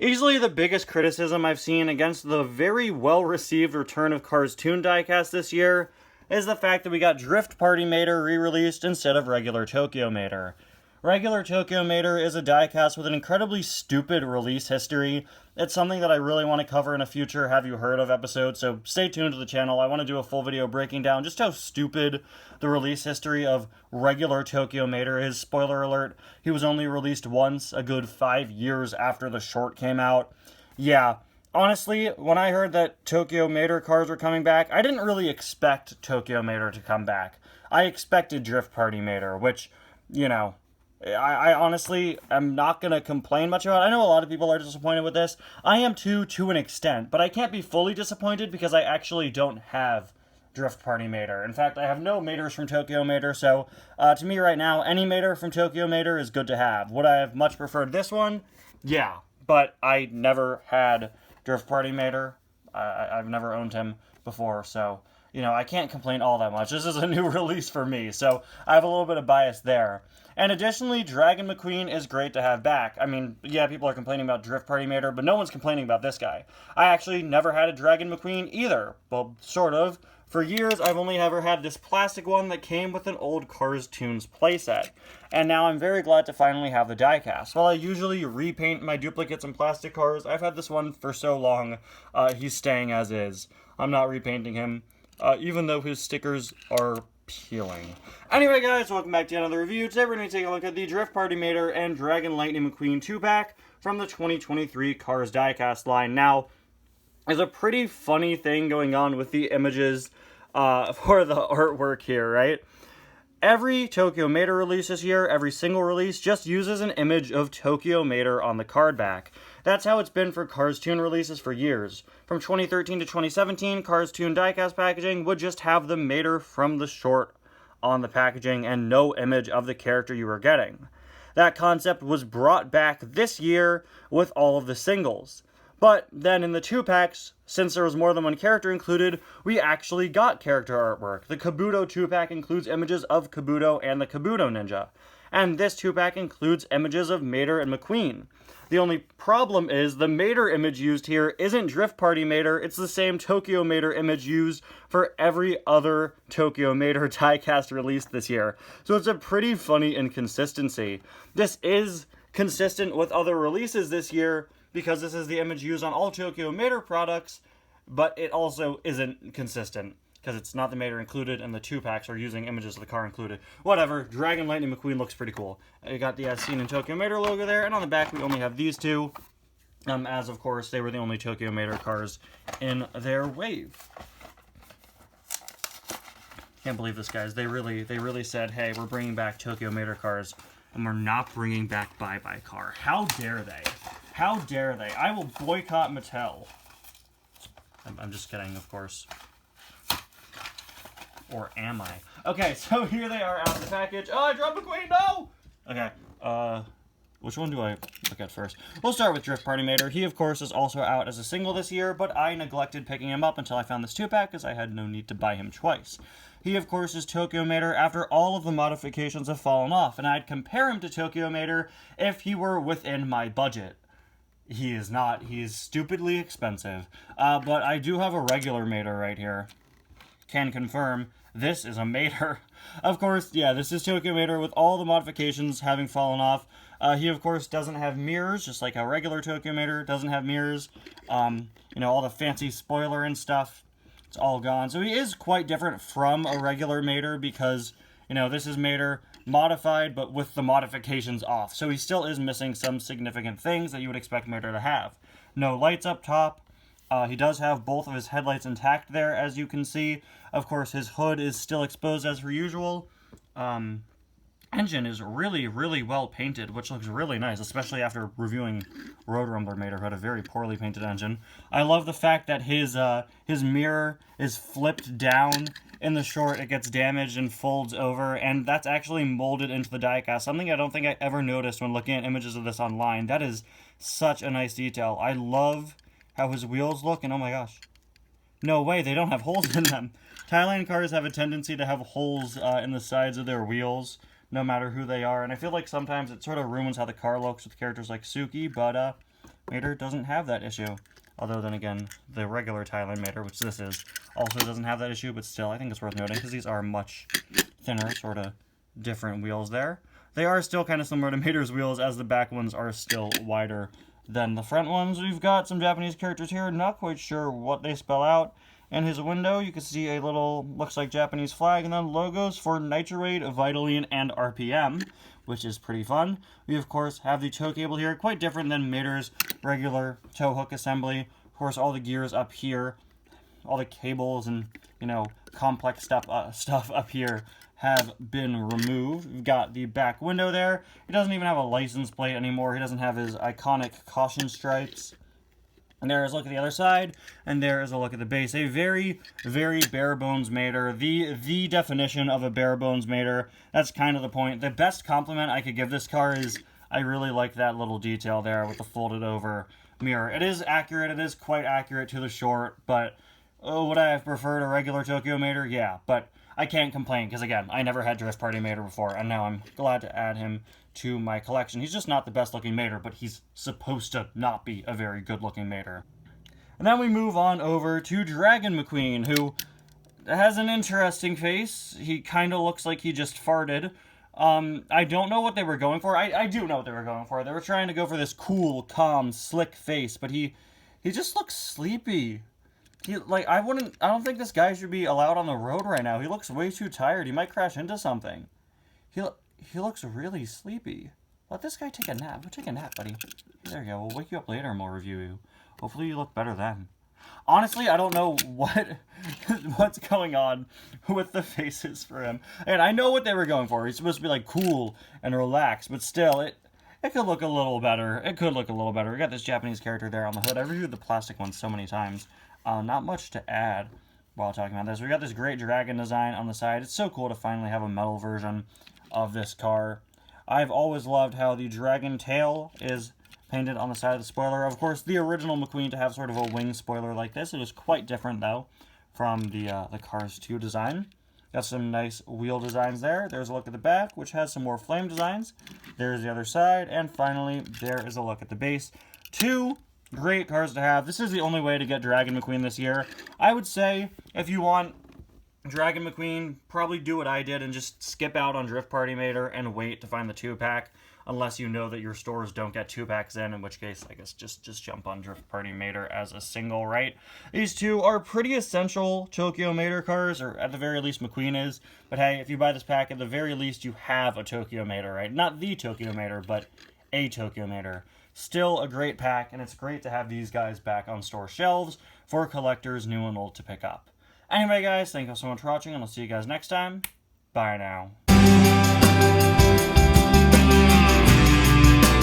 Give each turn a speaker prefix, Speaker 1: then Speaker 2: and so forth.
Speaker 1: Easily the biggest criticism I've seen against the very well-received return of Cars Toon diecast this year is the fact that we got Drift Party Mater re-released instead of regular Tokyo Mater. Regular Tokyo Mater is a diecast with an incredibly stupid release history. It's something that I really want to cover in a future Have You Heard Of episode, so stay tuned to the channel. I want to do a full video breaking down just how stupid the release history of regular Tokyo Mater is. Spoiler alert, he was only released once, a good 5 years after the short came out. Yeah, honestly, when I heard that Tokyo Mater cars were coming back, I didn't really expect Tokyo Mater to come back. I expected Drift Party Mater, which, you know, I honestly am not going to complain much about it. I know a lot of people are disappointed with this. I am too, to an extent, but I can't be fully disappointed because I actually don't have Drift Party Mater. In fact, I have no Maters from Tokyo Mater, so to me right now, any Mater from Tokyo Mater is good to have. Would I have much preferred this one? Yeah, but I never had Drift Party Mater. I've never owned him before, so, you know, I can't complain all that much. This is a new release for me, so I have a little bit of bias there. And additionally, Dragon McQueen is great to have back. I mean, yeah, people are complaining about Drift Party Mater, but no one's complaining about this guy. I actually never had a Dragon McQueen either. Well, sort of. For years, I've only ever had this plastic one that came with an old Cars Toons playset. And now I'm very glad to finally have the diecast. While I usually repaint my duplicates and plastic cars, I've had this one for so long, he's staying as is. I'm not repainting him, even though his stickers are peeling. Anyway, guys, welcome back to another review. Today we're going to take a look at the Drift Party Mater and Dragon Lightning McQueen 2-pack from the 2023 Cars diecast line. Now, there's a pretty funny thing going on with the images for the artwork here, right? Every Tokyo Mater release this year, every single release, just uses an image of Tokyo Mater on the card back. That's how it's been for Cars Toon releases for years. From 2013 to 2017, Cars Toon diecast packaging would just have the Mater from the short on the packaging and no image of the character you were getting. That concept was brought back this year with all of the singles. But then in the 2-packs, since there was more than one character included, we actually got character artwork. The Kabuto 2-pack includes images of Kabuto and the Kabuto Ninja. And this 2-pack includes images of Mater and McQueen. The only problem is the Mater image used here isn't Drift Party Mater, it's the same Tokyo Mater image used for every other Tokyo Mater diecast released this year. So it's a pretty funny inconsistency. This is consistent with other releases this year, because this is the image used on all Tokyo Mater products, but it also isn't consistent, because it's not the Mater included, and the 2-packs are using images of the car included. Whatever, Dragon Lightning McQueen looks pretty cool. You got the As Seen in Tokyo Mater logo there, and on the back we only have these two, as of course they were the only Tokyo Mater cars in their wave. Can't believe this, guys. They really said, hey, we're bringing back Tokyo Mater cars, and we're not bringing back Bye Bye Car. How dare they? How dare they? I will boycott Mattel. I'm just kidding, of course. Or am I? Okay, so here they are out of the package. Oh, I dropped McQueen, no! Okay, which one do I look at first? We'll start with Drift Party Mater. He, of course, is also out as a single this year, but I neglected picking him up until I found this 2-pack because I had no need to buy him twice. He, of course, is Tokyo Mater after all of the modifications have fallen off, and I'd compare him to Tokyo Mater if he were within my budget. He is not. He is stupidly expensive. But I do have a regular Mater right here. Can confirm, this is a Mater. Of course, yeah, this is Tokyo Mater with all the modifications having fallen off. He, of course, doesn't have mirrors, just like how regular Tokyo Mater doesn't have mirrors. You know, all the fancy spoiler and stuff, it's all gone. So he is quite different from a regular Mater because, you know, this is Mater modified, but with the modifications off. So he still is missing some significant things that you would expect Mater to have. No lights up top. He does have both of his headlights intact there, as you can see. Of course, his hood is still exposed as per usual. Engine is really, really well painted, which looks really nice, especially after reviewing Road Rumbler Mater, who had a very poorly painted engine. I love the fact that his mirror is flipped down in the short. It gets damaged and folds over, and that's actually molded into the diecast, something I don't think I ever noticed when looking at images of this online. That is such a nice detail. I love how his wheels look, and oh my gosh. No way, they don't have holes in them. Thailand cars have a tendency to have holes in the sides of their wheels, no matter who they are, and I feel like sometimes it sort of ruins how the car looks with characters like Suki, but Mater doesn't have that issue. Although then again, the regular Thailand Mater, which this is, also doesn't have that issue, but still, I think it's worth noting because these are much thinner, sort of different wheels there. They are still kind of similar to Mater's wheels, as the back ones are still wider than the front ones. We've got some Japanese characters here, not quite sure what they spell out. In his window, you can see a little, looks like Japanese flag, and then logos for Nitrate, Vitaline, and RPM, which is pretty fun. We, of course, have the tow cable here, quite different than Mater's regular tow hook assembly. Of course, all the gears up here, all the cables and, you know, complex stuff up here have been removed. We've got the back window there. He doesn't even have a license plate anymore. He doesn't have his iconic caution stripes. And there is a look at the other side, and there is a look at the base. A very, very bare bones Mater. The definition of a bare bones Mater. That's kind of the point. The best compliment I could give this car is I really like that little detail there with the folded over mirror. It is accurate. It is quite accurate to the short, but would I have preferred a regular Tokyo Mater? Yeah, but I can't complain because, again, I never had Drift Party Mater before, and now I'm glad to add him to my collection. He's just not the best looking Mater, but he's supposed to not be a very good looking Mater. And then we move on over to Dragon McQueen, who has an interesting face. He kind of looks like he just farted. I don't know what they were going for. I do know what they were going for. They were trying to go for this cool, calm, slick face, but he just looks sleepy. I don't think this guy should be allowed on the road right now. He looks way too tired. He might crash into something. He looks really sleepy. Let this guy take a nap. Go take a nap, buddy. There you go. We'll wake you up later and we'll review you. Hopefully you look better then. Honestly, I don't know what's going on with the faces for him. And I know what they were going for. He's supposed to be like cool and relaxed, but still, it could look a little better. It could look a little better. We got this Japanese character there on the hood. I reviewed the plastic one so many times. Not much to add while talking about this. We got this great dragon design on the side. It's so cool to finally have a metal version of this car. I've always loved how the dragon tail is painted on the side of the spoiler. Of course, the original McQueen to have sort of a wing spoiler like this. It is quite different, though, from the Cars 2 design. Got some nice wheel designs there. There's a look at the back, which has some more flame designs. There's the other side. And finally, there is a look at the base. Two great cars to have. This is the only way to get Dragon McQueen this year. I would say, if you want Dragon McQueen, probably do what I did and just skip out on Drift Party Mater and wait to find the 2-pack, unless you know that your stores don't get 2-packs in which case, I guess, just jump on Drift Party Mater as a single, right? These two are pretty essential Tokyo Mater cars, or at the very least McQueen is, but hey, if you buy this pack, at the very least you have a Tokyo Mater, right? Not the Tokyo Mater, but a Tokyo Mater. Still a great pack, and it's great to have these guys back on store shelves for collectors new and old to pick up. Anyway, guys, thank you so much for watching, and I'll see you guys next time. Bye now.